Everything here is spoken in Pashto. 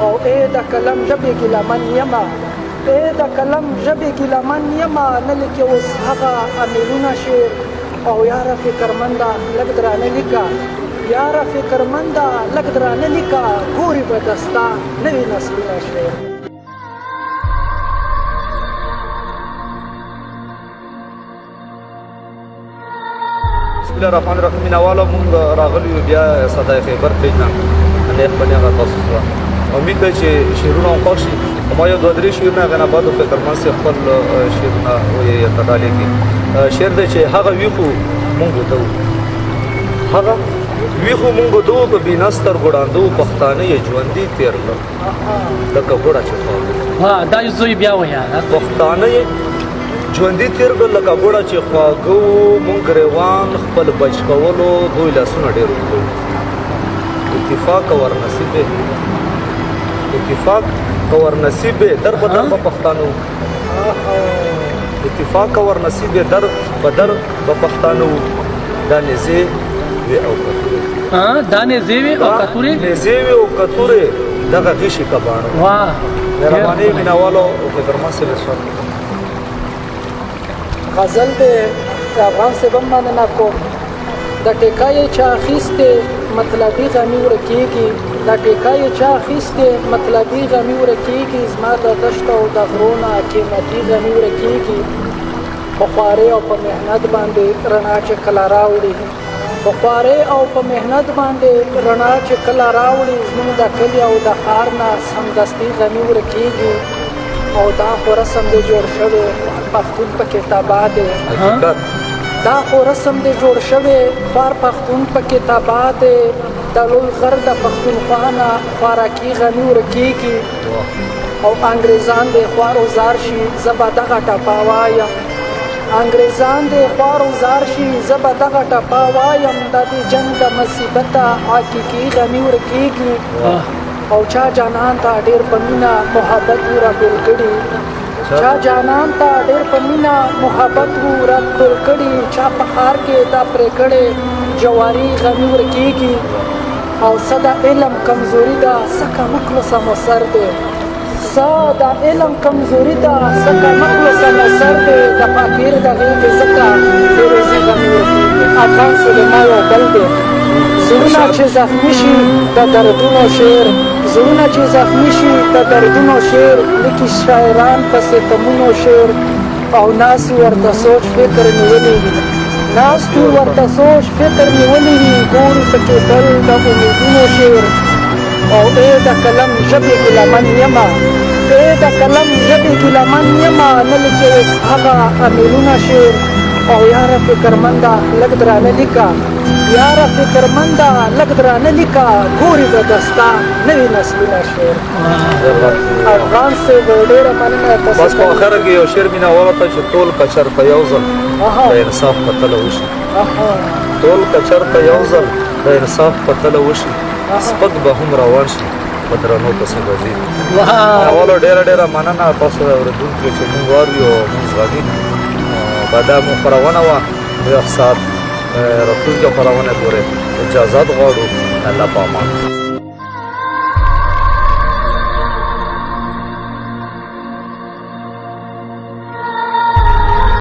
او ای د قلم ژبې کې لمن یمه ای د قلم ژبې کې لمن یمه نه لیکې اوس هغه امیلونه شعر او یاره فکرمنده لږ درانه لیکه یاره فکرمنده لږ درانه لیکه ګوري به دستا نوي نسلونه شعر بسم الله الرحمن الرحیم مینوالو مونږ راغلي یو بیا صدای خیبر پیج نه هلې خپلې هغه تاسو سره امید ده چې شعرونه هم خوښ شي ما یو دوه درې شعرونه هغه نه بعد فکرمن صاحب خپل شعرونه ویې تډالې کړي شعر دی چې هغه ویښو مونږ ته هغه ویښو مونږ ته په بېنا سترګو ړانده و پښتانه یې ژوندي تېر کړل لکه ګوړه چې خواږه دا یو زوی بیا وایه پښتانه یې ژوندي تېر کړل لکه ګوړه چې خواږه و مونږ ګریوان خپل بچ کولو دوی لاسونه ډېر اوږده اتفاق ور نصیب اتفاق ور نصیب در په در په پښتانه اتفاق ور نصیب در په در په پښتانه دا نزې وی او کتورې دا نزې وی او کتورې نزې وی او کتورې دغه غشي کباڼه واه مهرباني مینوالو فکرمن صاحب سره غزل دی د افغان صاحب هم مننه کوم د ټیکه یې چا اخیستې مطلبي غمي ورکېږي د ټیکه یې چا اخیستې مطلبي غمي ورکېږي زما د دشته او د غرونه قیمتي غمي ورکېږي په خوارۍ او په محنت باندې رڼا چې کله راوړي په خوارۍ او په محنت باندې رڼا چې کله راوړي زموږ د کلي او د ښار نه سمدستي غمي ورکېږي او دا خو رسم دی جوړ شوی پښتون پکې تباه دی دا خو رسم دی جوړ شوی خوار پښتون پکې تباه دی د لوی غر د پښتونخوا نه خوارکي غمي ورکېږي او انګریزان دی خوار و زار شي زه به دغه ټپه وایم انګریزان دی خوار و زار شي زه به دغه ټپه وایم د دې جنګ د مصیبته حقیقي غمي ورکېږي او چا جانان ته ډېر په مینه محبت و راټول کړي چا جانان ته ډېر په مینه محبت و راټول کړي چا په ښار کې دا پرې کړې جواري غمي ورکېږي او څه د علم کمزوري ده څه کمقلصه مصر دی څه د علم کمزوري ده څه کمقلصه مصر دی د فقیر د غېږې ځکه فیروزي غمي ورکېږي افغان سلیما یو بل دی زړونه چې زخمي شي د دردونو شعر زړونه چې زخمي شي د دردونو شعر لیکي شاعران په ستمونو شعر او ناستې ورته سوچ فکر نیولی وي ناستې ورته سوچ فکر نیولی وي ګوري پکې تل د امیدونو شعر او ای د قلم ژبې کې لمن یمه ای د قلم ژبې کې لمن یمه نه لیکې اوس هغه امیلونه شعر او یاره فکرمنده لږ درانه لیکه یاره فکرمنده لږ درانه لیکه ګوري به دستا نوي نسلونه شعر افغان صاحب ډېره مننه بس په اخره کې یو شعر مینوالو ته چې ټول کچر په یو ځل د انصاف په تله وشي ټول کچر په یو ځل د انصاف په تله وشي سپک به هم روان شي په درنو پسې به ځي مینوالو ډېره ډېره مننه تاسو اورېدونکو چې مونږ واورو او مونږ غږي دا مو خپرونه وه یو ساعت راتلونکې خپرونه پورې اجازات غواړو الله په امان